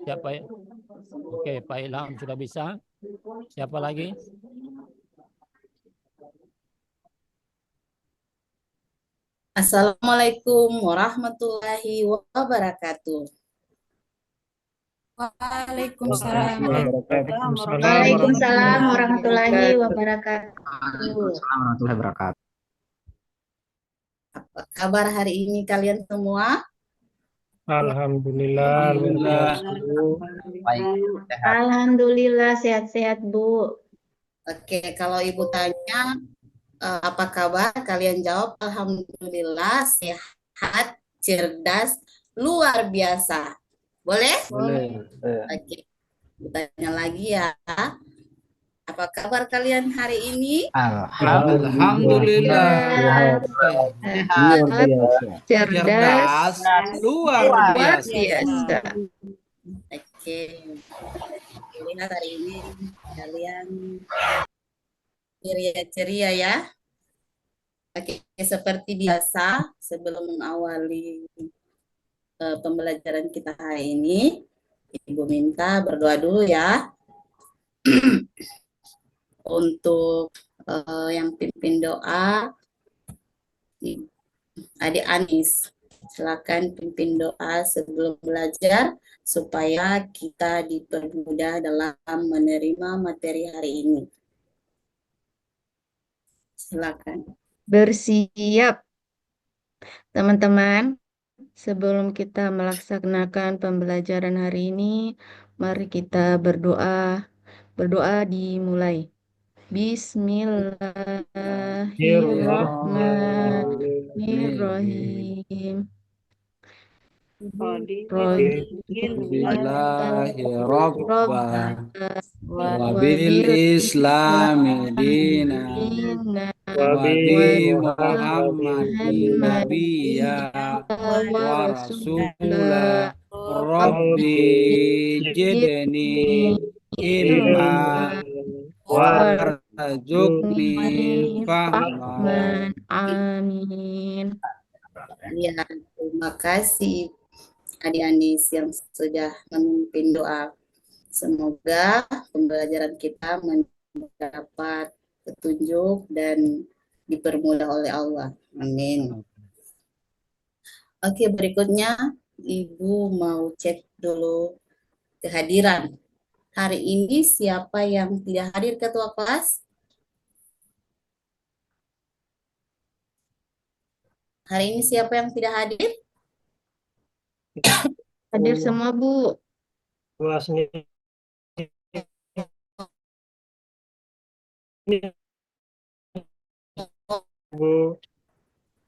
Siapa ya? Oke, Pak Ilham sudah bisa. Siapa lagi? Assalamualaikum warahmatullahi wabarakatuh. Waalaikumsalam Waalaikumsalam Waalaikumsalam warahmatullahi warahmatullahi wabarakatuh. wabarakatuh. Waalaikumsalam warahmatullahi wabarakatuh. Apa kabar hari ini kalian semua? Alhamdulillah luar Alhamdulillah. biasa Bu. Baik, sehat. Alhamdulillah sehat-sehat Bu. Oke, kalau Ibu tanya apa kabar? Kalian jawab Alhamdulillah sehat, cerdas, luar biasa. Boleh? Boleh. Oke, Ibu tanya lagi ya. Apa kabar kalian hari ini? Alhamdulillah. Sehat, Sehat, luar biasa. Cerdas, luar luar biasa. biasa. Oke, lihat hari ini kalian ceria-ceria ya. Oke, seperti biasa sebelum mengawali pembelajaran kita hari ini, Ibu minta berdoa dulu ya untuk yang pimpin doa, Adik Anis. Silakan pimpin doa sebelum belajar supaya kita dipermudah dalam menerima materi hari ini. Silakan. Bersiap teman-teman. Sebelum kita melaksanakan pembelajaran hari ini, mari kita berdoa. Berdoa dimulai. Bismillahirrahmanirrahim. Bismillahirrahmanirrahim. Wabil Wabil Islami dina wa bi Muhammadin nabiyya wa rasula Rabbi jidni ilma warzuqni fahma. Rahman. Amin. Ya, terima kasih Adik Anis yang sudah memimpin doa. Semoga pembelajaran kita mendapat petunjuk dan dipermudah oleh Allah. Amin. Oke, berikutnya Ibu mau cek dulu kehadiran. Hari ini siapa yang tidak hadir ketua kelas? Hari ini siapa yang tidak hadir? Hadir semua Bu. Kelasnya Bu.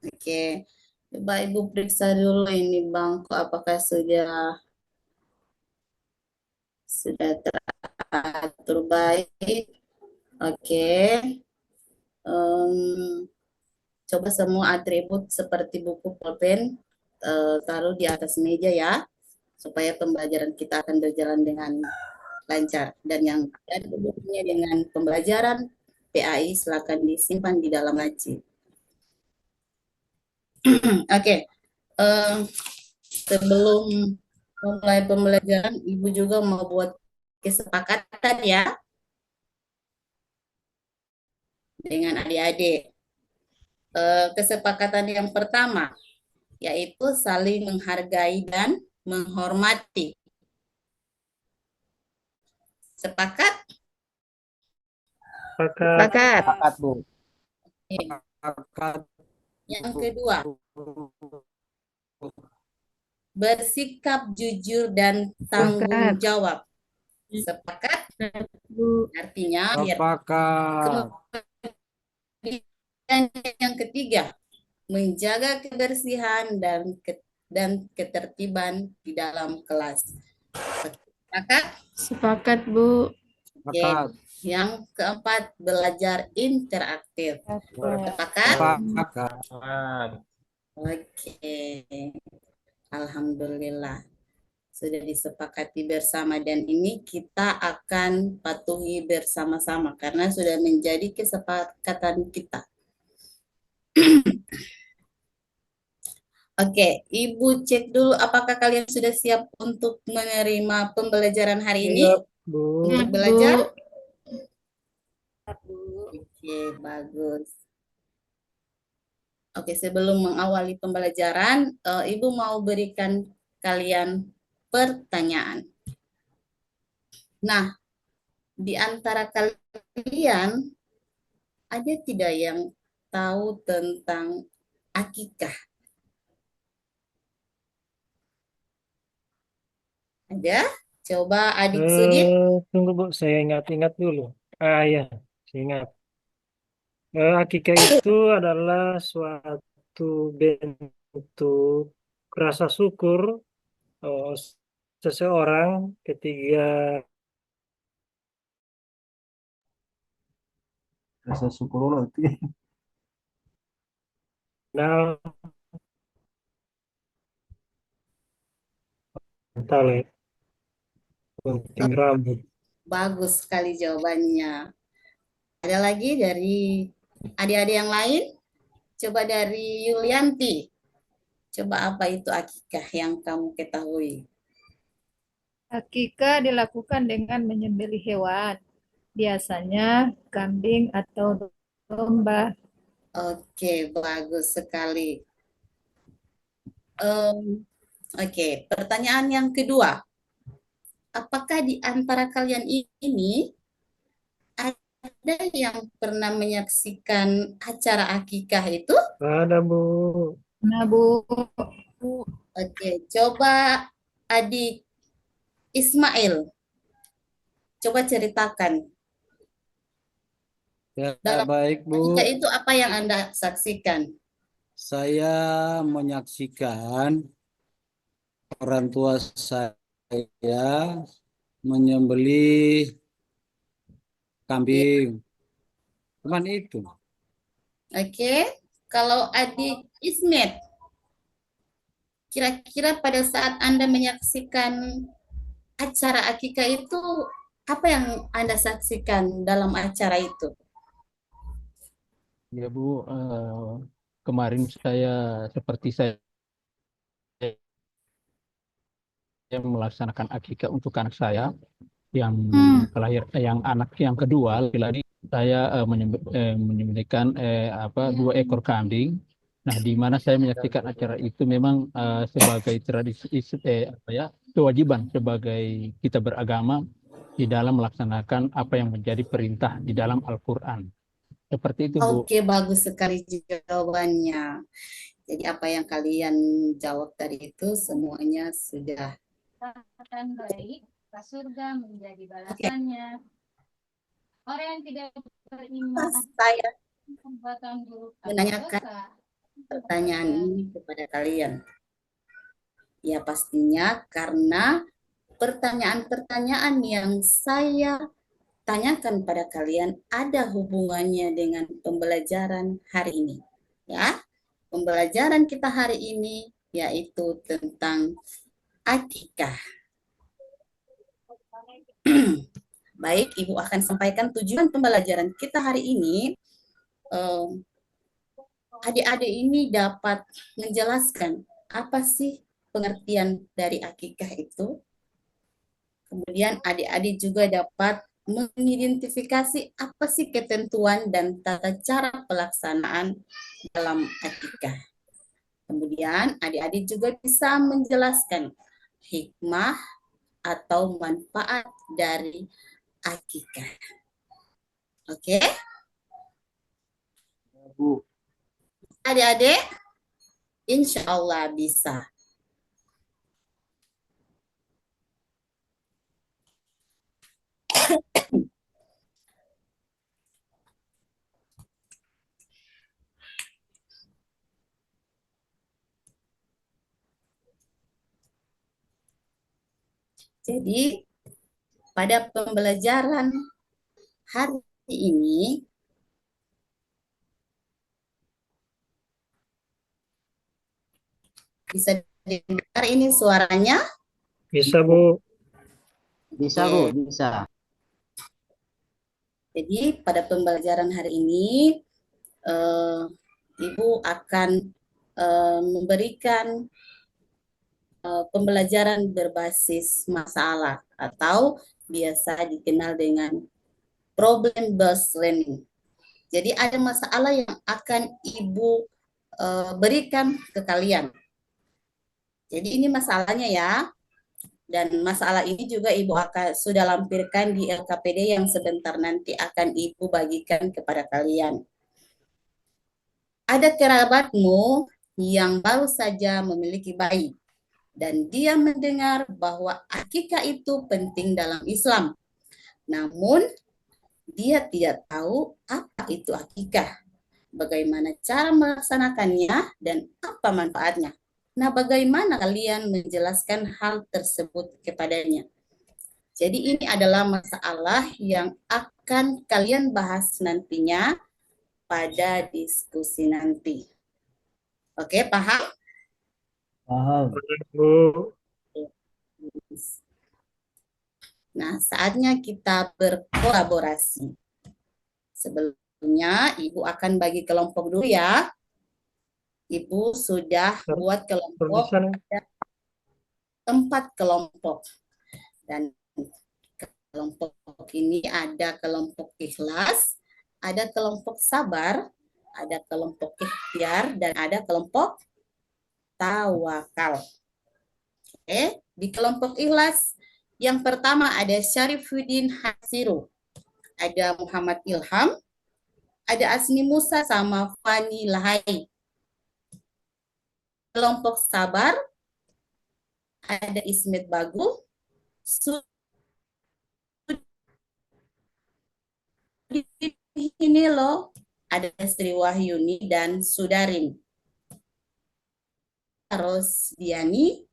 Oke, coba Ibu periksa dulu ini bangku apakah sudah teratur baik. Oke. Coba semua atribut seperti buku pulpen taruh di atas meja ya, supaya pembelajaran kita akan berjalan dengan lancar. Dan yang ada hubungannya dengan pembelajaran PAI silakan disimpan di dalam laci. Oke, sebelum mulai pembelajaran, Ibu juga mau buat kesepakatan ya dengan adik-adik. Kesepakatan yang pertama yaitu saling menghargai dan menghormati. Sepakat? Sepakat. Sepakat, Bu. Yang kedua, bersikap jujur dan tanggung jawab. Sepakat? Artinya, Sepakat. kemudian yang ketiga, menjaga kebersihan dan ketertiban di dalam kelas. Sepakat? Sepakat Bu. Sepakat. Yang keempat, belajar interaktif. Sepakat? Sepakat. Oke. Alhamdulillah. Sudah disepakati bersama dan ini kita akan patuhi bersama-sama karena sudah menjadi kesepakatan kita. Oke, Ibu cek dulu apakah kalian sudah siap untuk menerima pembelajaran hari ini? Siap, Bu. Untuk Bu. belajar? Oke, bagus. Oke, sebelum mengawali pembelajaran, Ibu mau berikan kalian pertanyaan. Nah, di antara kalian ada tidak yang tahu tentang akikah? Ada? Coba Adik Sudip. Tunggu Bu, saya ingat-ingat dulu. Ya, saya ingat. Akikah itu adalah suatu bentuk rasa syukur eh, seseorang ketika Rasa syukur nanti. kenal talent gunting rambut. Bagus sekali jawabannya. Ada lagi dari adik-adik yang lain? Coba dari Yulianti. Coba apa itu akikah yang kamu ketahui? Akikah dilakukan dengan menyembelih hewan, biasanya kambing atau domba. Oke, bagus sekali. Oke, pertanyaan yang kedua. Apakah di antara kalian ini ada yang pernah menyaksikan acara akikah itu? Ada Bu. Nah, Bu, Oke, coba adik Ismail, coba ceritakan. Ya, Dalam baik Bu. akikah itu apa yang Anda saksikan? Saya menyaksikan orang tua saya menyembelih kambing. Cuman itu. Oke, kalau adik Ismet, kira-kira pada saat Anda menyaksikan acara akikah itu, apa yang Anda saksikan dalam acara itu? Ya Bu, kemarin seperti saya melaksanakan akikah untuk anak saya yang yang anak yang kedua laki-laki. Saya menyembelihkan dua ekor kambing. Nah, di mana saya menyaksikan acara itu memang sebagai tradisi kewajiban sebagai kita beragama di dalam melaksanakan apa yang menjadi perintah di dalam Al-Qur'an. Seperti itu, Bu. Oke, bagus sekali jawabannya. Jadi apa yang kalian jawab tadi itu semuanya sudah. Akan baik, ke surga menjadi balasannya. Orang yang tidak beriman Saya perbuatan buruk atau menanyakan dosa. pertanyaan ini kepada kalian. Ya pastinya karena pertanyaan-pertanyaan yang saya tanyakan pada kalian ada hubungannya dengan pembelajaran hari ini. Ya, pembelajaran kita hari ini yaitu tentang akikah. Baik, Ibu akan sampaikan tujuan pembelajaran kita hari ini. Adik-adik ini dapat menjelaskan apa sih pengertian dari akikah itu. Kemudian adik-adik juga dapat mengidentifikasi apa sih ketentuan dan tata cara pelaksanaan dalam akikah. Kemudian adik-adik juga bisa menjelaskan hikmah atau manfaat dari akikah. Oke? Bu. Adik-adik, insya Allah bisa. Jadi, pada pembelajaran hari ini, bisa dengar ini suaranya? Bisa Bu. Bisa Bu, bisa. Jadi pada pembelajaran hari ini, Ibu akan memberikan pembelajaran berbasis masalah atau biasa dikenal dengan problem based learning. Jadi ada masalah yang akan Ibu berikan ke kalian. Jadi ini masalahnya ya. Dan masalah ini juga Ibu akan sudah lampirkan di LKPD yang sebentar nanti akan Ibu bagikan kepada kalian. Ada kerabatmu yang baru saja memiliki bayi dan dia mendengar bahwa akikah itu penting dalam Islam. Namun dia tidak tahu apa itu akikah, bagaimana cara melaksanakannya dan apa manfaatnya. Nah, bagaimana kalian menjelaskan hal tersebut kepadanya? Jadi ini adalah masalah yang akan kalian bahas nantinya pada diskusi nanti. Oke, paham? Paham. Bu. Nah, saatnya kita berkolaborasi. Sebelumnya, Ibu akan bagi kelompok dulu ya. Ibu sudah buat kelompok, ada 4 kelompok. Dan kelompok ini ada kelompok ikhlas, ada kelompok sabar, ada kelompok ikhtiar, dan ada kelompok tawakal. Oke, di kelompok ikhlas, yang pertama ada Syarifuddin Hasiru, ada Muhammad Ilham, ada Asmi Musa sama Fani Lahai. Kelompok sabar, ada Ismet Bagu, ini loh, ada Sri Wahyuni dan Sudarin. Terus Diani,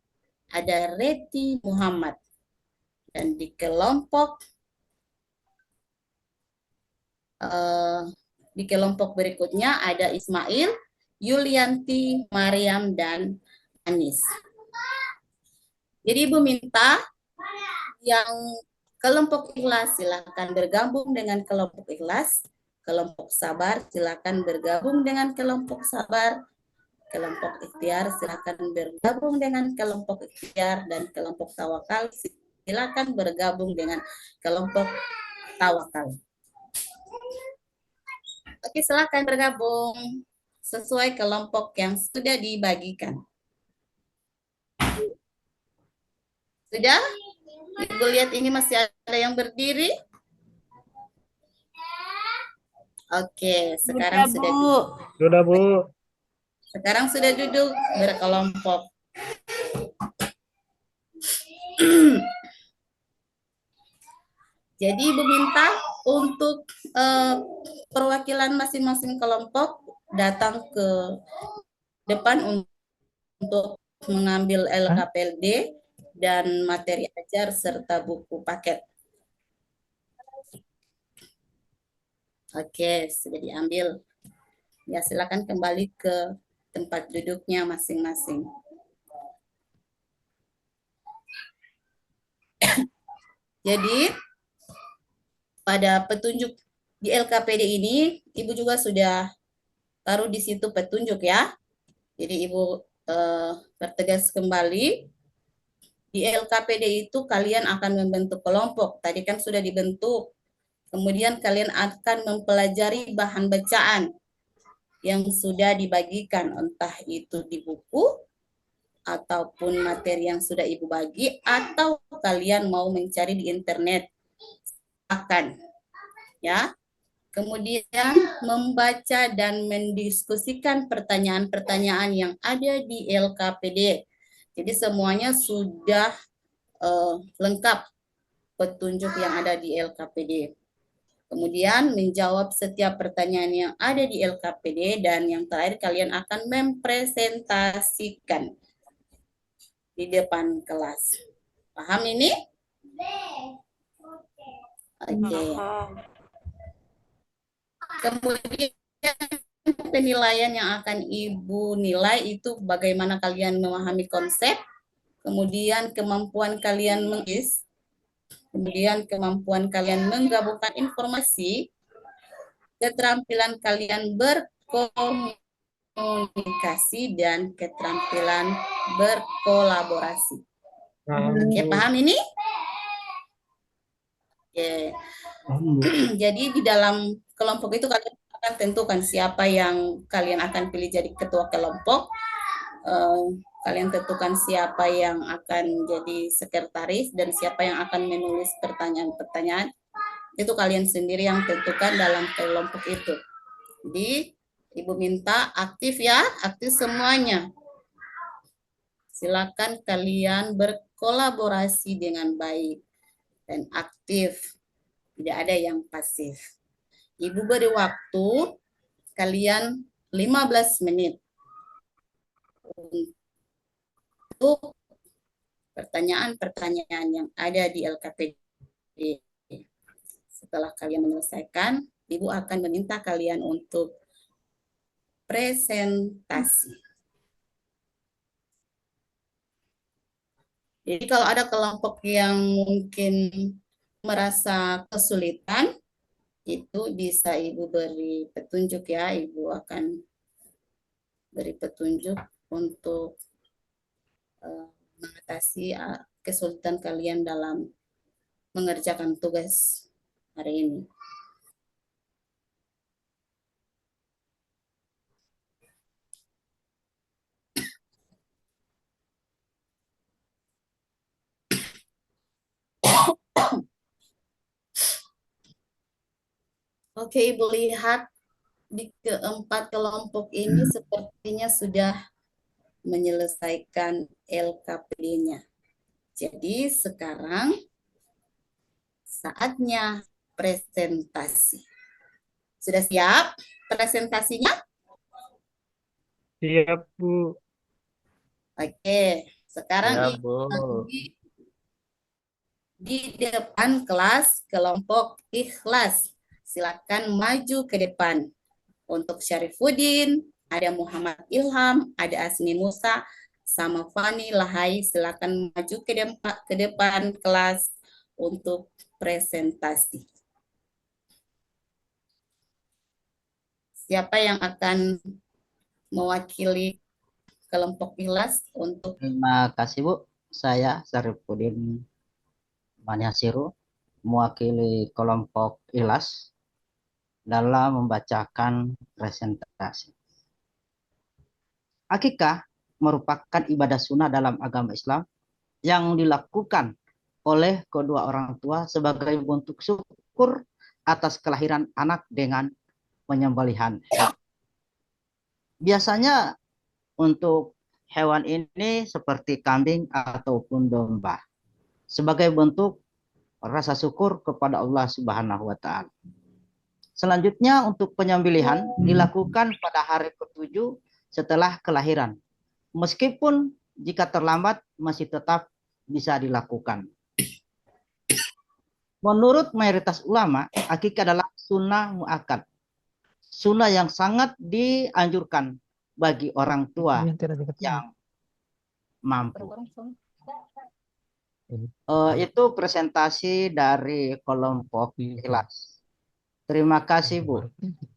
ada Reti Muhammad. Dan di kelompok berikutnya ada Ismail, Yulianti, Mariam, dan Anis. Jadi Ibu minta yang kelompok ikhlas silakan bergabung dengan kelompok ikhlas, kelompok sabar silakan bergabung dengan kelompok sabar, kelompok ikhtiar silakan bergabung dengan kelompok ikhtiar, dan kelompok tawakal silakan bergabung dengan kelompok tawakal. Oke, silakan bergabung sesuai kelompok yang sudah dibagikan. Sudah? Ibu lihat ini masih ada yang berdiri? Oke, sekarang sudah duduk. Sudah, Bu. Sekarang sudah duduk berkelompok. Jadi Ibu minta untuk perwakilan masing-masing kelompok datang ke depan untuk mengambil LKPD dan materi ajar serta buku paket. Oke, sudah diambil. Ya, silakan kembali ke tempat duduknya masing-masing. Jadi, pada petunjuk di LKPD ini, Ibu juga sudah taruh di situ petunjuk ya. Jadi Ibu pertegas kembali. Di LKPD itu kalian akan membentuk kelompok. Tadi kan sudah dibentuk. Kemudian kalian akan mempelajari bahan bacaan yang sudah dibagikan, entah itu di buku ataupun materi yang sudah Ibu bagi, atau kalian mau mencari di internet. Akan ya. Kemudian membaca dan mendiskusikan pertanyaan-pertanyaan yang ada di LKPD. Jadi semuanya sudah lengkap petunjuk yang ada di LKPD. Kemudian menjawab setiap pertanyaan yang ada di LKPD, dan yang terakhir kalian akan mempresentasikan di depan kelas. Paham ini? Oke. Kemudian penilaian yang akan Ibu nilai itu bagaimana kalian memahami konsep, kemudian kemampuan kalian menulis, kemudian kemampuan kalian menggabungkan informasi, keterampilan kalian berkomunikasi, komunikasi dan keterampilan berkolaborasi. Paham, Oke, Bu. paham ini? Oke. Paham, Bu. Jadi di dalam kelompok itu kalian akan tentukan siapa yang kalian akan pilih jadi ketua kelompok. Kalian tentukan siapa yang akan jadi sekretaris dan siapa yang akan menulis pertanyaan-pertanyaan. Itu kalian sendiri yang tentukan dalam kelompok itu. Jadi Ibu minta aktif ya, aktif semuanya. Silakan kalian berkolaborasi dengan baik dan aktif. Tidak ada yang pasif. Ibu beri waktu kalian 15 menit untuk pertanyaan-pertanyaan yang ada di LKPD. Setelah kalian menyelesaikan, Ibu akan meminta kalian untuk presentasi. Jadi kalau ada kelompok yang mungkin merasa kesulitan, itu bisa Ibu beri petunjuk ya. Ibu akan beri petunjuk untuk mengatasi kesulitan kalian dalam mengerjakan tugas hari ini. Oke, Ibu lihat di keempat kelompok ini sepertinya sudah menyelesaikan LKPD-nya. Jadi sekarang saatnya presentasi. Sudah siap presentasinya? Siap, Bu. Oke, sekarang Ya, Ibu Bu. lagi di depan kelas kelompok ikhlas. Silakan maju ke depan. Untuk Syarifuddin, ada Muhammad Ilham, ada Asmi Musa, sama Fani Lahai. Silakan maju ke depan kelas untuk presentasi. Siapa yang akan mewakili kelompok ikhlas untuk Terima kasih Bu. Saya Syarifuddin Maniasiru mewakili kelompok Ilas dalam membacakan presentasi. Akikah merupakan ibadah sunnah dalam agama Islam yang dilakukan oleh kedua orang tua sebagai bentuk syukur atas kelahiran anak dengan penyembelihan hewan. Biasanya untuk hewan ini seperti kambing ataupun domba sebagai bentuk rasa syukur kepada Allah Subhanahu wa taala. Selanjutnya untuk penyembelihan dilakukan pada hari ke-7 setelah kelahiran. Meskipun jika terlambat masih tetap bisa dilakukan. Menurut mayoritas ulama, akikah adalah sunnah muakkad. Sunnah yang sangat dianjurkan bagi orang tua yang mampu. Itu presentasi dari kelompok Ikhlas. Terima kasih, Bu.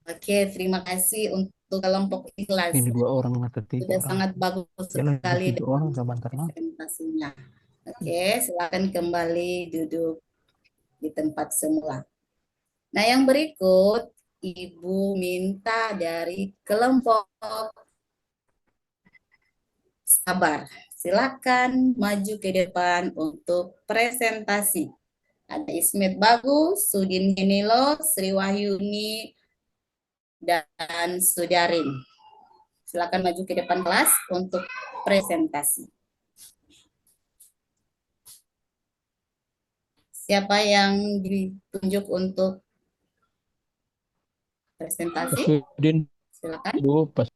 Oke, terima kasih untuk kelompok ikhlas. Ini 2 orang atau 3 Sudah orang. sangat bagus Jangan sekali 7 orang kapan karena. presentasinya. Oke, silakan kembali duduk di tempat semula. Nah, yang berikut Ibu minta dari kelompok sabar. Silakan maju ke depan untuk presentasi. Ada Ismet Bagus, Sudin Henilo, Sri Wahyuni, dan Sudarin. Silakan maju ke depan kelas untuk presentasi. Siapa yang ditunjuk untuk presentasi? Sudin, Silakan. Bu, pas.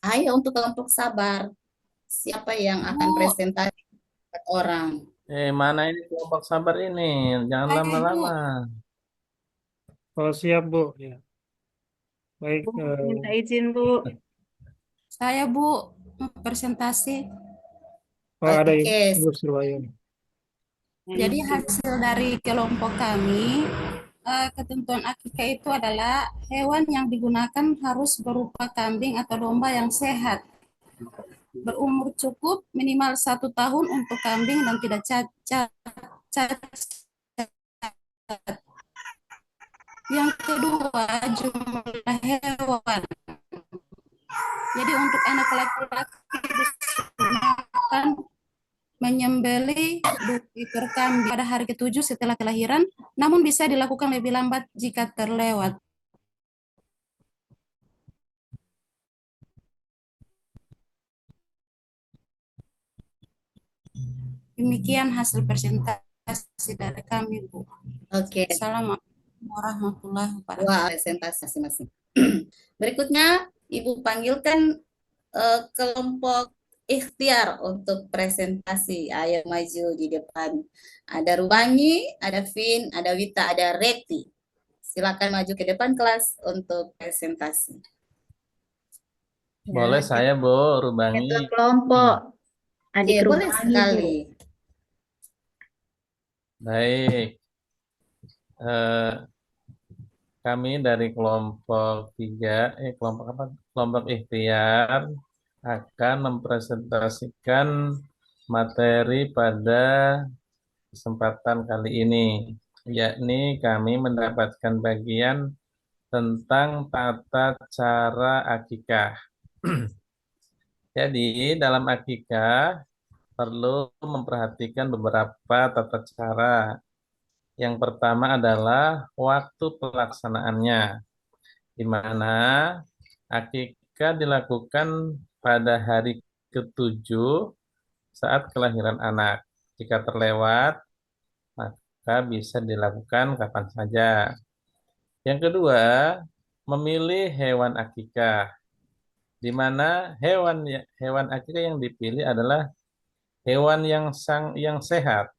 Ayo untuk kelompok sabar. Siapa yang akan presentasi 4 orang? Mana ini kelompok sabar ini? Jangan lama-lama. Oh, siap, Bu. Ya. Baik. Bu, minta izin, Bu. Saya Bu, presentasi. Oh, ada Oke, Ibu Surbayu. Jadi hasil dari kelompok kami, ketentuan akikah itu adalah hewan yang digunakan harus berupa kambing atau domba yang sehat, berumur cukup minimal 1 tahun untuk kambing dan tidak cacat. Yang kedua, jumlah hewan. Jadi untuk anak laki-laki disunahkan menyembelih 2 ekor kambing pada hari ke-7 setelah kelahiran, namun bisa dilakukan lebih lambat jika terlewat. Demikian hasil presentasi dari kami, Bu. oke. Assalamualaikum warahmatullahi wabarakatuh. Wah, presentasi masing-masing. Berikutnya, Ibu panggilkan kelompok ikhtiar untuk presentasi. Ayo maju di depan. Ada Rubangi, ada Vin, ada Wita, ada Reti. Silakan maju ke depan kelas untuk presentasi. Boleh saya, Bu, Ketua Rubangi. kelompok. Adik Oke, boleh Rubangi, Bu. sekali. Baik. Eh, Kami dari kelompok 3, kelompok apa? Kelompok ikhtiar akan mempresentasikan materi pada kesempatan kali ini, yakni kami mendapatkan bagian tentang tata cara akikah. Jadi dalam akikah perlu memperhatikan beberapa tata cara. Yang pertama adalah waktu pelaksanaannya, di mana akikah dilakukan pada hari ke-7 saat kelahiran anak. Jika terlewat, maka bisa dilakukan kapan saja. Yang kedua, memilih hewan akikah, di mana hewan akikah yang dipilih adalah hewan yang sehat.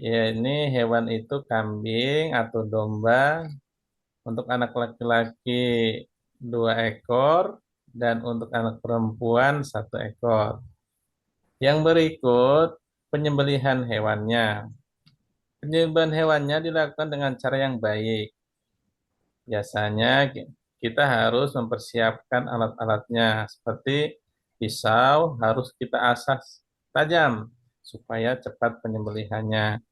Ya, ini hewan itu kambing atau domba. Untuk anak laki-laki 2 ekor dan untuk anak perempuan 1 ekor. Yang berikut penyembelihan hewannya. Penyembelihan hewannya dilakukan dengan cara yang baik. Biasanya kita harus mempersiapkan alat-alatnya seperti pisau harus kita asah tajam supaya cepat penyembelihannya.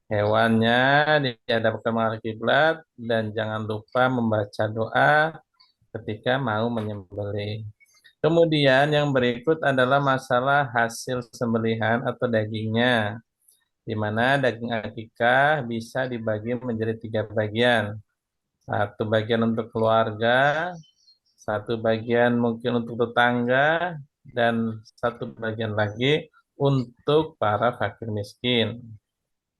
Hewannya dihadapkan menghadap kiblat dan jangan lupa membaca doa ketika mau menyembelih. Kemudian yang berikut adalah masalah hasil sembelihan atau dagingnya, di mana daging akikah bisa dibagi menjadi 3 bagian. 1 bagian untuk keluarga, 1 bagian mungkin untuk tetangga, dan 1 bagian lagi untuk para fakir miskin.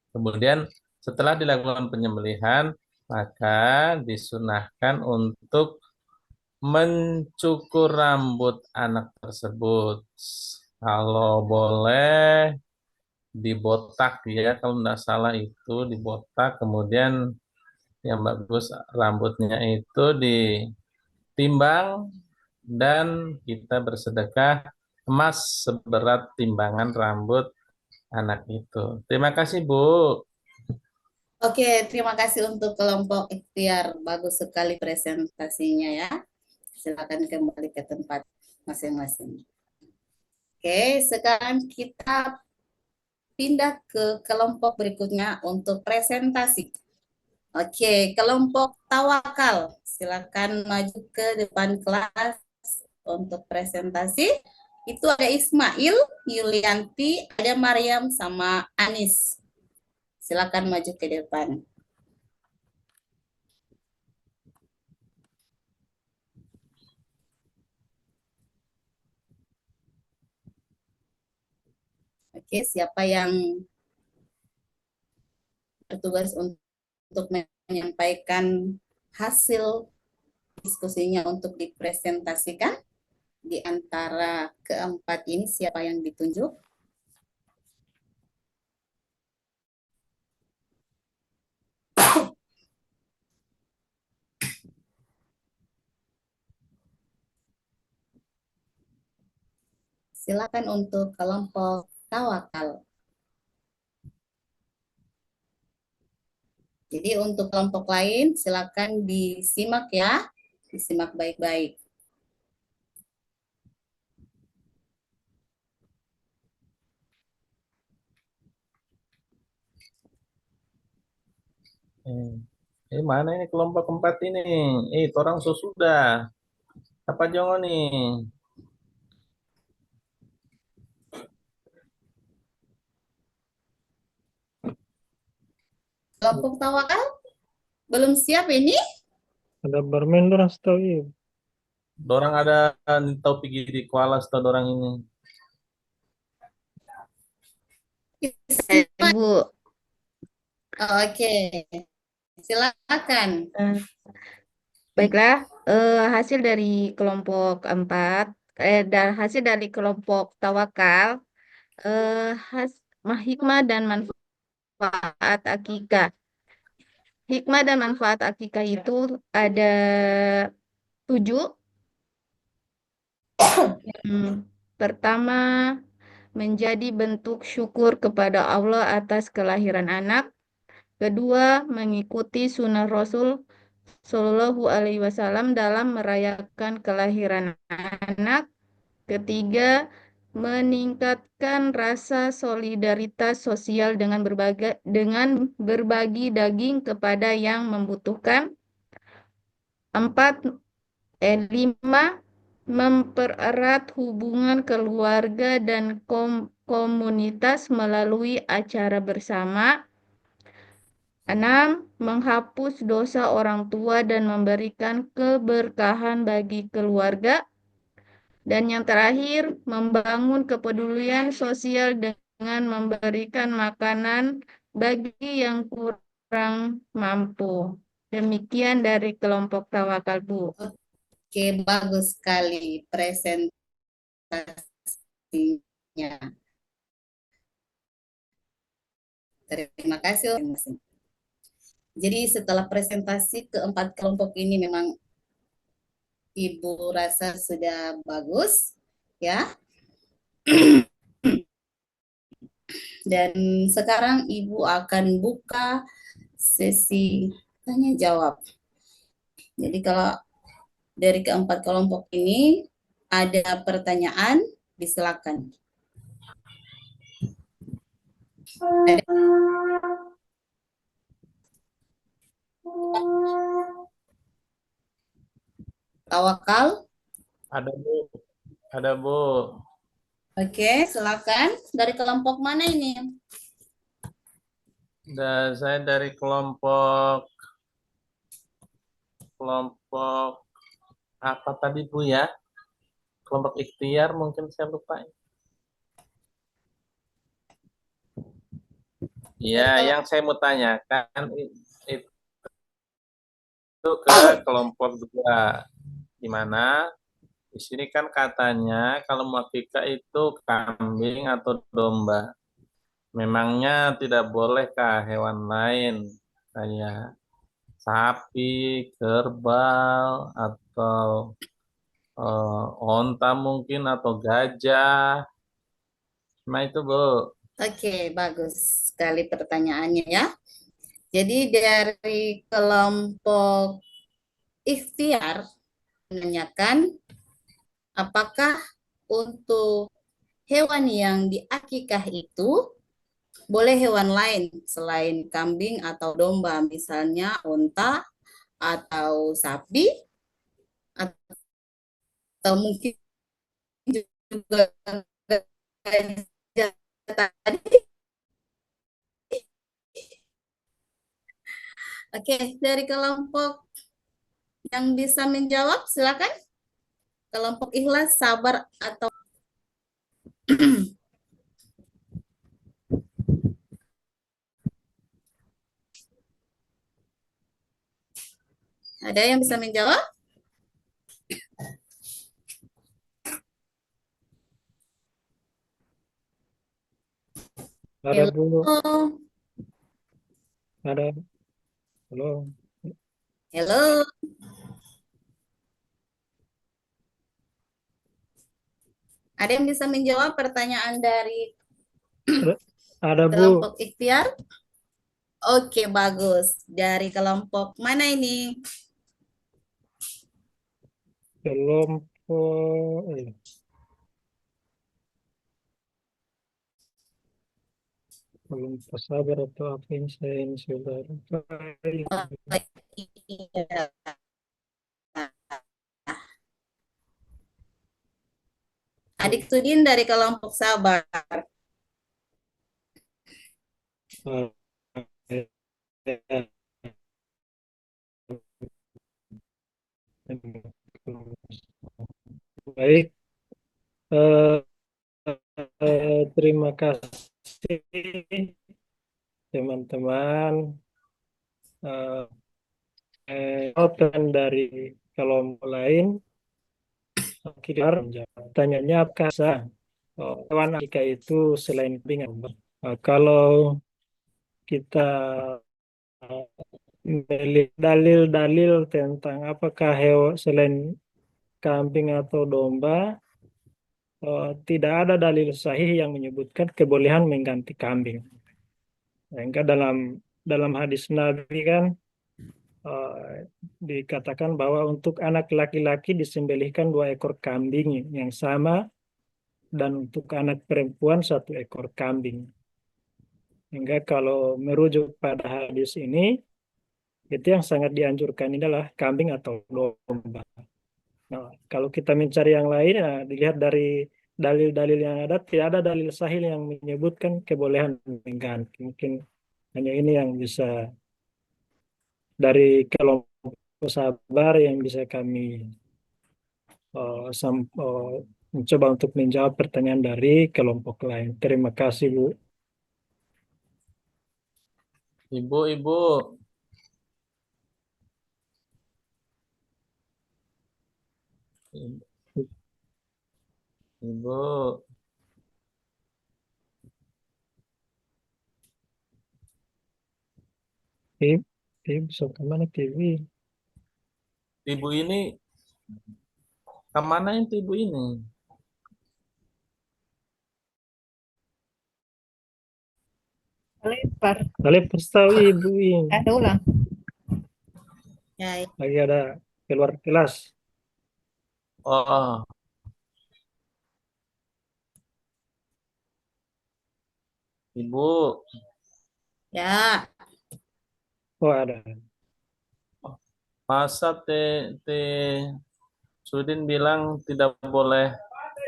Kemudian setelah dilakukan penyembelihan, maka disunahkan untuk mencukur rambut anak tersebut. Kalau boleh dibotak ya, kalau tidak salah itu dibotak, kemudian yang bagus rambutnya itu ditimbang dan kita bersedekah emas seberat timbangan rambut anak itu. Terima kasih, Bu. Oke, terima kasih untuk kelompok ikhtiar. Bagus sekali presentasinya ya. Silakan kembali ke tempat masing-masing. Oke, sekarang kita pindah ke kelompok berikutnya untuk presentasi. Oke, kelompok tawakal. Silakan maju ke depan kelas untuk presentasi. Itu ada Ismail, Yulianti, ada Mariam, sama Anis. Silakan maju ke depan. Oke, siapa yang bertugas untuk menyampaikan hasil diskusinya untuk dipresentasikan? Di antara keempat ini siapa yang ditunjuk? silakan untuk kelompok tawakal. Jadi untuk kelompok lain silakan disimak ya, disimak baik-baik. Mana ini kelompok keempat ini? Torang sudah. Apa jongo nih? Kelompok tawakal belum siap ini? Ada bermain dorang setahu iya. Dorang ada tahu pergi di kuala setelah dorang ini. Bu. Oke, silakan. Baiklah, hasil dari kelompok 4, dan hasil dari kelompok tawakal, hikmah dan manfaat akikah. Hikmah dan manfaat akikah itu ada 7. Pertama, menjadi bentuk syukur kepada Allah atas kelahiran anak. Kedua, mengikuti sunnah Rasul Shallallahu Alaihi Wasallam dalam merayakan kelahiran anak. Ketiga, meningkatkan rasa solidaritas sosial dengan berbagi daging kepada yang membutuhkan. 5, mempererat hubungan keluarga dan komunitas melalui acara bersama. 6, menghapus dosa orang tua dan memberikan keberkahan bagi keluarga. Dan yang terakhir, membangun kepedulian sosial dengan memberikan makanan bagi yang kurang mampu. Demikian dari kelompok tawakal, Bu. Oke, bagus sekali presentasinya. Terima kasih. Jadi setelah presentasi keempat kelompok ini memang Ibu rasa sudah bagus, ya. Dan sekarang Ibu akan buka sesi tanya jawab. Jadi kalau dari keempat kelompok ini ada pertanyaan, disilakan. Tawakal. Ada Bu. Ada Bu. Oke, silakan. Dari kelompok mana ini? Saya dari kelompok apa tadi Bu ya? Kelompok ikhtiar mungkin saya lupa. Ya, yang saya mau tanyakan itu ke kelompok 2, di mana di sini kan katanya kalau mau akikah itu kambing atau domba. Memangnya tidak bolehkah hewan lain kayak sapi, kerbau, atau onta mungkin, atau gajah? Nah itu Bu. Oke, bagus sekali pertanyaannya ya. Jadi dari kelompok ikhtiar menanyakan apakah untuk hewan yang diakikah itu boleh hewan lain selain kambing atau domba, misalnya onta atau sapi, atau mungkin juga gajah tadi. Oke, dari kelompok yang bisa menjawab, silakan. Kelompok ikhlas, sabar, atau ada yang bisa menjawab? Ada Bu. Halo. Ada. Halo. Halo. Ada yang bisa menjawab pertanyaan dari Ada Bu, kelompok ikhtiar? Oke, bagus. Dari kelompok mana ini? kelompok kelompok sabar atau apa ini saya ini sudah lupa. Iya. Adik Sudin dari kelompok sabar. Baik, terima kasih teman-teman. Jawaban dari kelompok lain, kita tanyanya apakah hewan Afrika itu selain kambing? Kalau kita melihat dalil-dalil tentang apakah hewan selain kambing atau domba, tidak ada dalil sahih yang menyebutkan kebolehan mengganti kambing. Sehingga dalam hadis Nabi kan dikatakan bahwa untuk anak laki-laki disembelihkan 2 ekor kambing yang sama, dan untuk anak perempuan 1 ekor kambing. Hingga kalau merujuk pada hadis ini, itu yang sangat dianjurkan adalah kambing atau domba. Nah, kalau kita mencari yang lain, dilihat dari dalil-dalil yang ada, tidak ada dalil sahih yang menyebutkan kebolehan mengganti. Mungkin hanya ini yang bisa dari kelompok sabar yang bisa kami mencoba untuk menjawab pertanyaan dari kelompok lain. Terima kasih, Bu. Ibu. Ibu. Bisa kemana TV? Ibu ini kemana itu ibu ini? Lempar. Lempar tahu ibu ini. Ada ulang. Ya, Lagi ada keluar kelas. Oh. Ibu. ya. Oh, ada. Masa Sudin bilang tidak boleh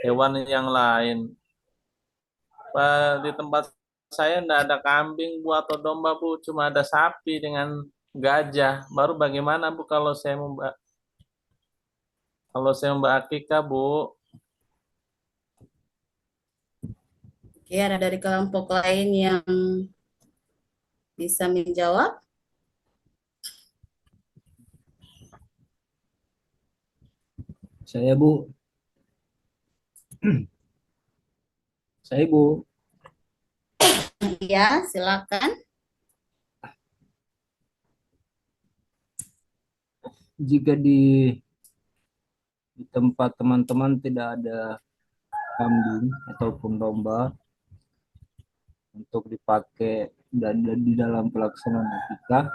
hewan yang lain. Di tempat saya tidak ada kambing, Bu, atau domba, Bu. Cuma ada sapi dengan gajah. Baru bagaimana, Bu, kalau saya mbak akikah, Bu? Oke, ada dari kelompok lain yang bisa menjawab? Saya, Bu. Saya, Bu. Ya, silakan. Jika di tempat teman-teman tidak ada kambing ataupun domba untuk dipakai di dalam pelaksanaan akikah,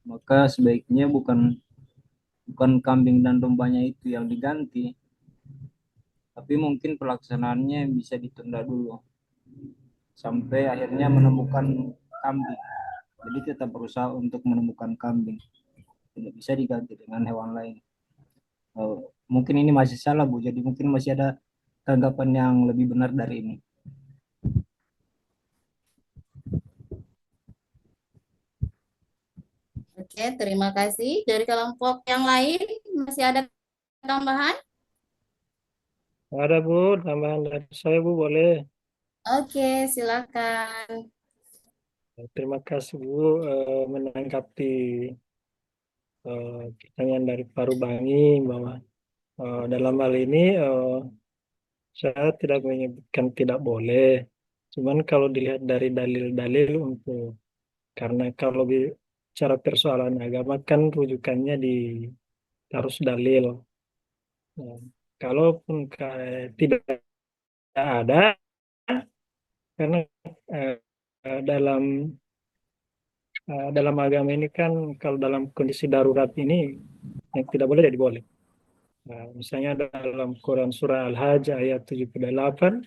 maka sebaiknya bukan kambing dan dombanya itu yang diganti, tapi mungkin pelaksanaannya bisa ditunda dulu sampai akhirnya menemukan kambing. Jadi tetap berusaha untuk menemukan kambing, tidak bisa diganti dengan hewan lain. Mungkin ini masih salah, Bu, jadi mungkin masih ada tanggapan yang lebih benar dari ini. Oke, terima kasih. Dari kelompok yang lain, masih ada tambahan? Ada, Bu, tambahan dari saya, Bu, boleh. Oke, silakan. Terima kasih, Bu, menanggapi pertanyaan dari Paru Bangi bahwa dalam hal ini saya tidak menyebutkan tidak boleh. Cuman kalau dilihat dari dalil-dalil karena kalau bicara persoalan agama kan rujukannya di harus dalil. Nah, Kalaupun tidak ada, karena eh, dalam dalam agama ini kan kalau dalam kondisi darurat ini yang tidak boleh jadi boleh. Nah, misalnya dalam Quran surah Al-Hajj ayat 78,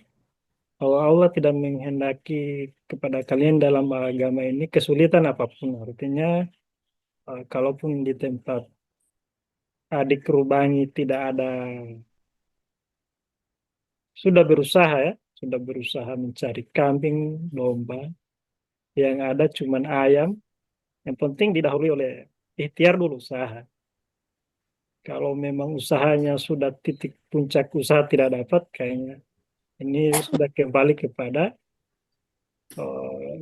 bahwa Allah tidak menghendaki kepada kalian dalam agama ini kesulitan apapun. Artinya, kalaupun di tempat adik rubangi tidak ada, sudah berusaha mencari kambing, domba, yang ada cuman ayam, yang penting didahului oleh ikhtiar dulu usaha. Kalau memang usahanya sudah titik puncak usaha tidak dapat, kayaknya ini sudah kembali kepada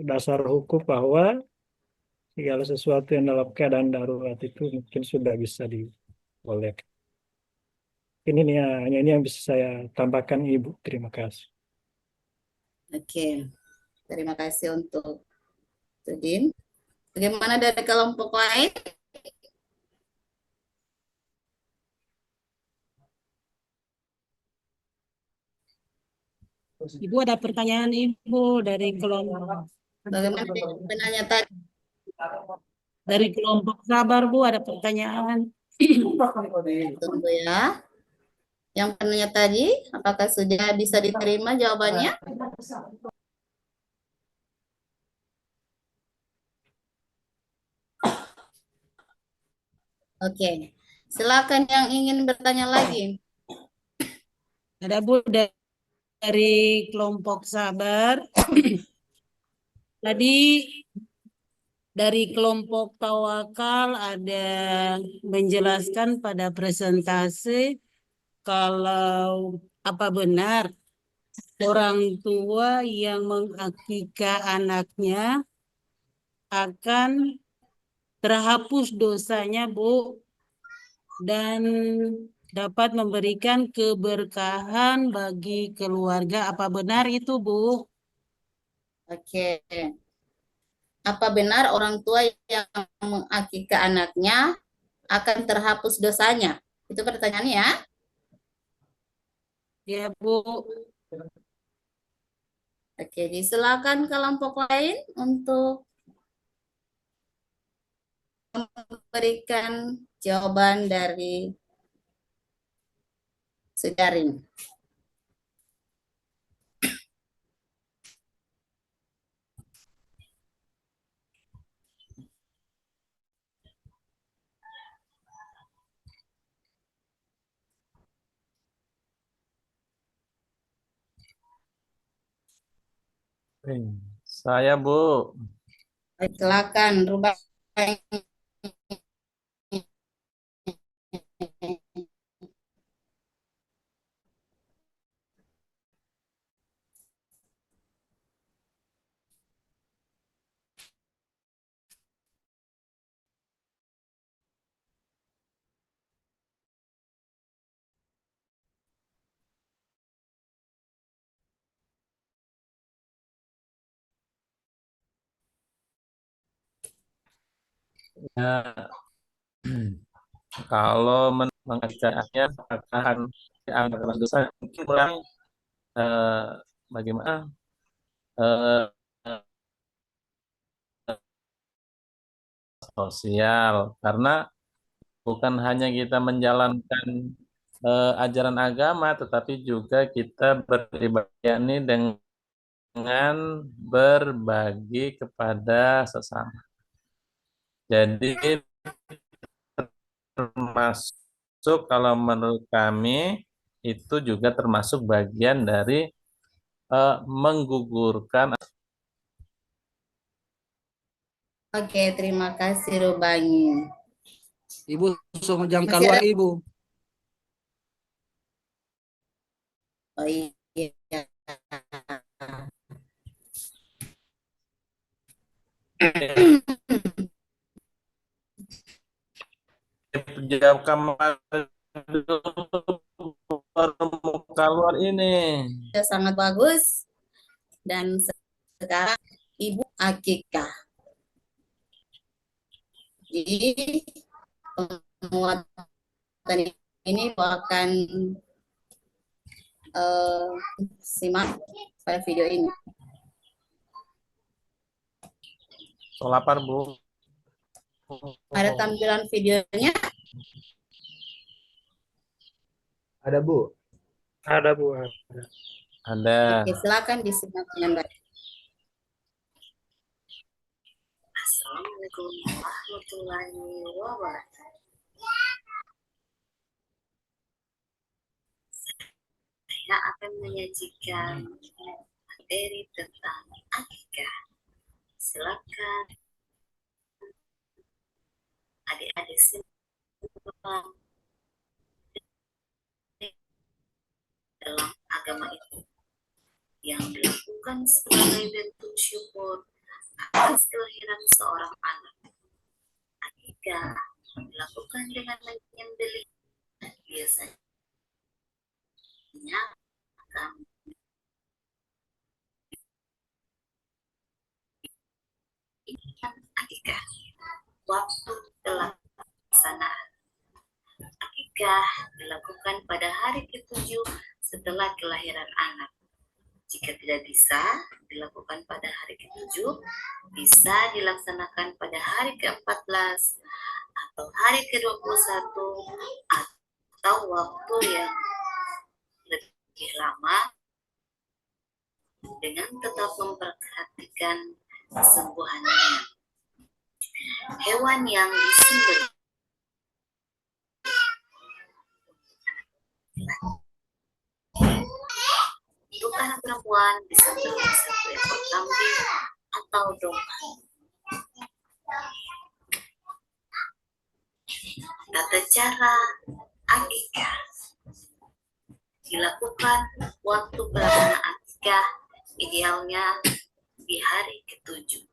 dasar hukum bahwa segala sesuatu yang dalam keadaan darurat itu mungkin sudah bisa dibolehkan. Ini nih, hanya ini yang bisa saya tambahkan, Ibu. Terima kasih. Oke, terima kasih untuk Tudin. Bagaimana dari kelompok lain? Ibu ada pertanyaan Ibu dari kelompok. Bagaimana dengan penanya tadi? Dari kelompok sabar Bu ada pertanyaan. Tunggu ya. Yang penanya tadi, apakah sudah bisa diterima jawabannya? Oke, silakan yang ingin bertanya lagi. Ada Bu dari kelompok sabar. Tadi dari kelompok tawakal ada menjelaskan pada presentasi kalau apa benar orang tua yang mengakikah anaknya akan terhapus dosanya, Bu, dan dapat memberikan keberkahan bagi keluarga. Apa benar itu, Bu? Oke. Apa benar orang tua yang mengakikah anaknya akan terhapus dosanya? Itu pertanyaannya ya. Ya, Bu. Oke, disilakan kelompok lain untuk memberikan jawaban dari Sudarin. Saya, Bu. Silakan, rubah. Ya, kalau mengajaknya akan dianggap dosa, mungkin kurang bagaimana eh, sosial, karena bukan hanya kita menjalankan ajaran agama, tetapi juga kita beribadah yakni dengan berbagi kepada sesama. Jadi termasuk kalau menurut kami itu juga termasuk bagian dari menggugurkan. Oke, terima kasih Rubangi. Ibu jangan Masih keluar, ada? Ibu. Oh iya. Jawab kamar baru keluar ini. Sangat bagus. Dan sekarang Ibu Akikah. Jadi penguatan ini akan simak pada video ini. So lapar, Bu. Ada tampilan videonya? Ada, Bu. Ada, Bu. Ada. Oke, silakan disimak dengan baik. Assalamualaikum warahmatullahi wabarakatuh. Saya akan menyajikan materi tentang akikah. Silakan adik-adik semua dalam agama itu yang dilakukan sebagai bentuk syukur atas kelahiran seorang anak. Akikah dilakukan dengan menyembelih, biasanya akan akikah. Waktu pelaksanaan akikah dilakukan pada hari ke-7 setelah kelahiran anak. Jika tidak bisa dilakukan pada hari ke-7, bisa dilaksanakan pada hari ke-14 atau hari ke-21 atau waktu yang lebih lama dengan tetap memperhatikan kesembuhannya. Hewan yang disembelih untuk anak perempuan bisa beli 1 ekor kambing atau domba. Tata cara akikah dilakukan waktu pelaksanaan akikah idealnya di hari ke-7.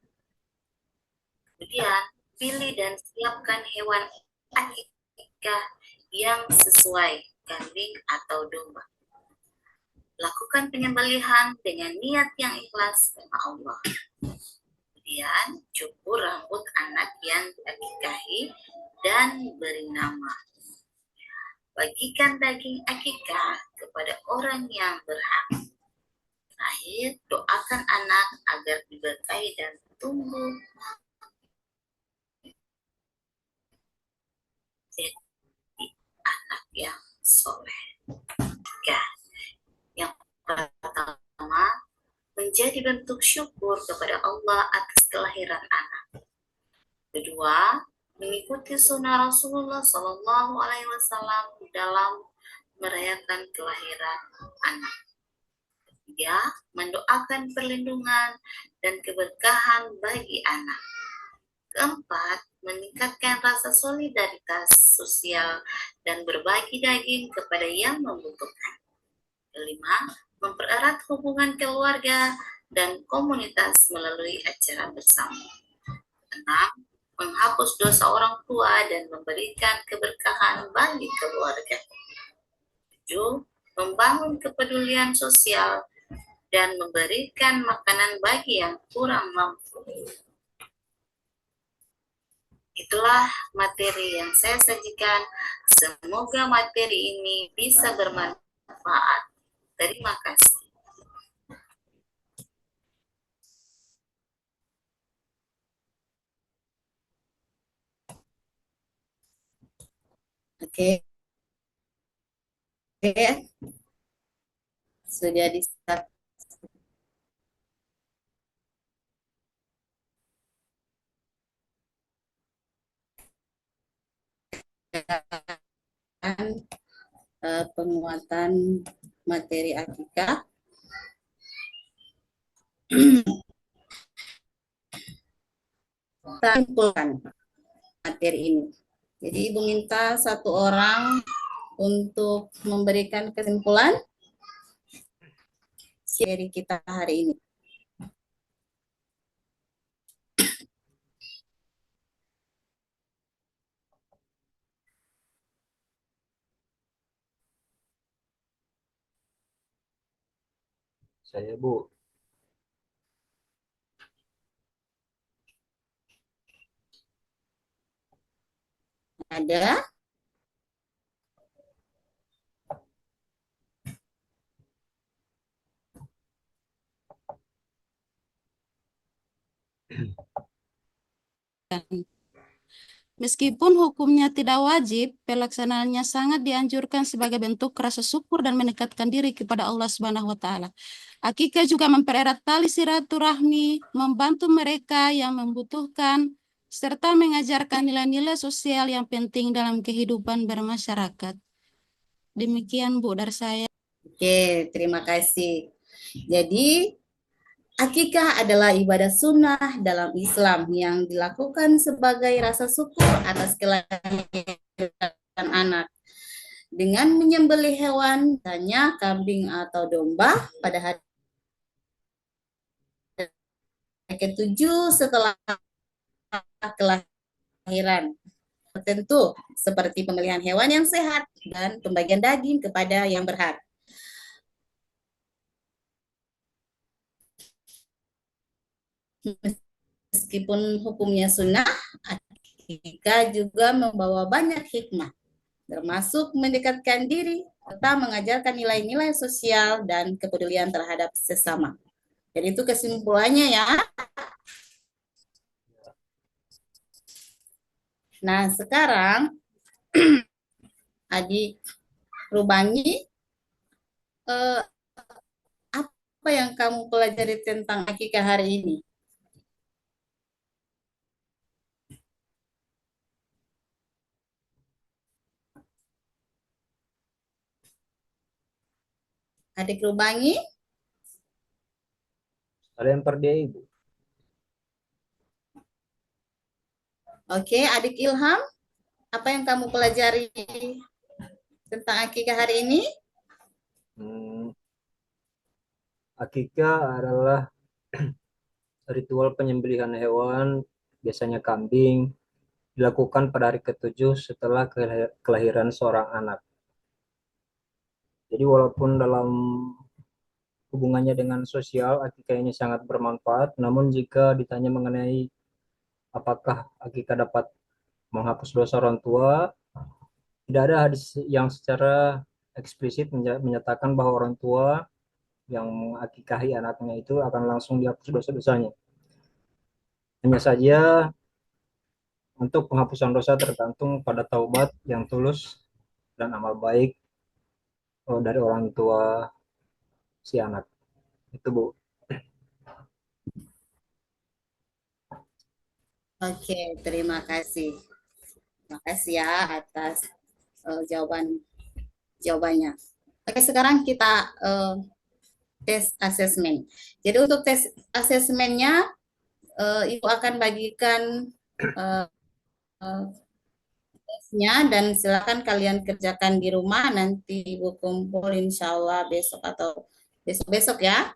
Kemudian pilih dan siapkan hewan akikah yang sesuai, kambing atau domba. Lakukan penyembelihan dengan niat yang ikhlas karena Allah. Kemudian cukur rambut anak yang diakikahi dan beri nama. Bagikan daging akikah kepada orang yang berhak. Terakhir, doakan anak agar diberkahi dan tumbuh jadi anak yang soleh. Yang pertama, menjadi bentuk syukur kepada Allah atas kelahiran anak. Kedua, mengikuti sunnah Rasulullah Shallallahu Alaihi Wasallam dalam merayakan kelahiran anak. Ketiga, mendoakan perlindungan dan keberkahan bagi anak. Keempat, meningkatkan rasa solidaritas sosial dan berbagi daging kepada yang membutuhkan. Kelima, mempererat hubungan keluarga dan komunitas melalui acara bersama. Enam, menghapus dosa orang tua dan memberikan keberkahan bagi keluarga. 7. Membangun kepedulian sosial dan memberikan makanan bagi yang kurang mampu. Itulah materi yang saya sajikan. Semoga materi ini bisa bermanfaat. Terima kasih. Oke. Sudah di-start. Penguatan materi akikah. Kita simpulkan materi ini. Jadi Ibu minta 1 orang untuk memberikan kesimpulan seri kita hari ini. Saya, Bu. Ada? Meskipun hukumnya tidak wajib, pelaksanaannya sangat dianjurkan sebagai bentuk rasa syukur dan mendekatkan diri kepada Allah Subhanahu wa taala. Akikah juga mempererat tali silaturahmi, membantu mereka yang membutuhkan, serta mengajarkan nilai-nilai sosial yang penting dalam kehidupan bermasyarakat. Demikian Bu dari saya. Oke, terima kasih. Jadi, akikah adalah ibadah sunnah dalam Islam yang dilakukan sebagai rasa syukur atas kelahiran anak. Dengan menyembelih hewan, misalnya kambing atau domba pada hari ke-7 setelah kelahiran. Tentu seperti pemilihan hewan yang sehat dan pembagian daging kepada yang berhak. Meskipun hukumnya sunnah, akikah juga membawa banyak hikmah, termasuk mendekatkan diri serta mengajarkan nilai-nilai sosial dan kepedulian terhadap sesama. Jadi itu kesimpulannya ya. Nah, sekarang Adik Rubangi, apa yang kamu pelajari tentang akikah hari ini? Adik Rubangi? Lempar dia Ibu. Oke, Adik Ilham, apa yang kamu pelajari tentang akikah hari ini? Akikah adalah ritual penyembelihan hewan, biasanya kambing, dilakukan pada hari ke-7 setelah kelahiran seorang anak. Jadi walaupun dalam hubungannya dengan sosial, akikah ini sangat bermanfaat, namun jika ditanya mengenai apakah akikah dapat menghapus dosa orang tua, tidak ada hadis yang secara eksplisit menyatakan bahwa orang tua yang mengakikahi anaknya itu akan langsung dihapus dosa-dosanya. Hanya saja untuk penghapusan dosa tergantung pada taubat yang tulus dan amal baik dari orang tua si anak. Itu Bu. Oke, terima kasih. Terima kasih ya atas jawabannya. Oke, sekarang kita tes asesmen. Jadi untuk tes asesmennya, Ibu akan bagikan tesnya dan silakan kalian kerjakan di rumah. Nanti Ibu kumpul insya Allah besok atau besok-besok ya.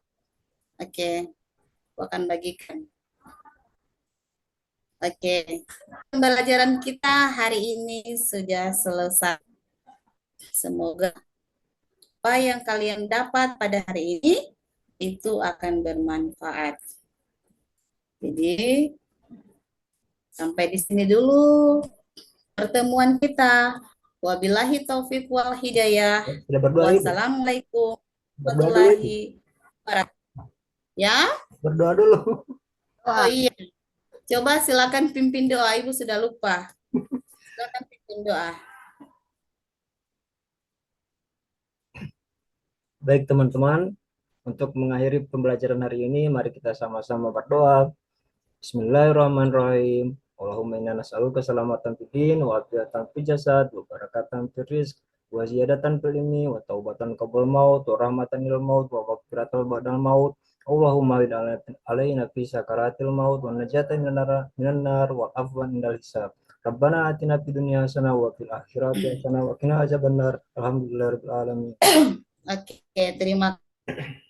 Oke, Ibu akan bagikan. Oke, pembelajaran kita hari ini sudah selesai. Semoga apa yang kalian dapat pada hari ini itu akan bermanfaat. Jadi, sampai di sini dulu pertemuan kita. Wabillahi taufiq wal hidayah. Wassalamualaikum warahmatullahi wabarakatuh. Ya? Berdoa dulu. Oh iya. Coba silakan pimpin doa, Ibu sudah lupa. Silakan pimpin doa. Baik teman-teman, untuk mengakhiri pembelajaran hari ini, mari kita sama-sama berdoa. Bismillahirrahmanirrahim. Allahumma inna nas'aluka salamatan fid din wa afiatan fil jasad wa barakatan fil rizq wa ziyadatan fil ilmi wa taubatan qabla maut wa rahmatan lil maut wa maghfiratan ba'dal maut. Allahumma alaina fi sakaratil maut wa najatan minan nar wa afwan indal hisab. Rabbana atina fid dunya hasanah wa fil akhirati hasanah wa qina azabannar. Alhamdulillahirabbil alamin. Oke, terima kasih.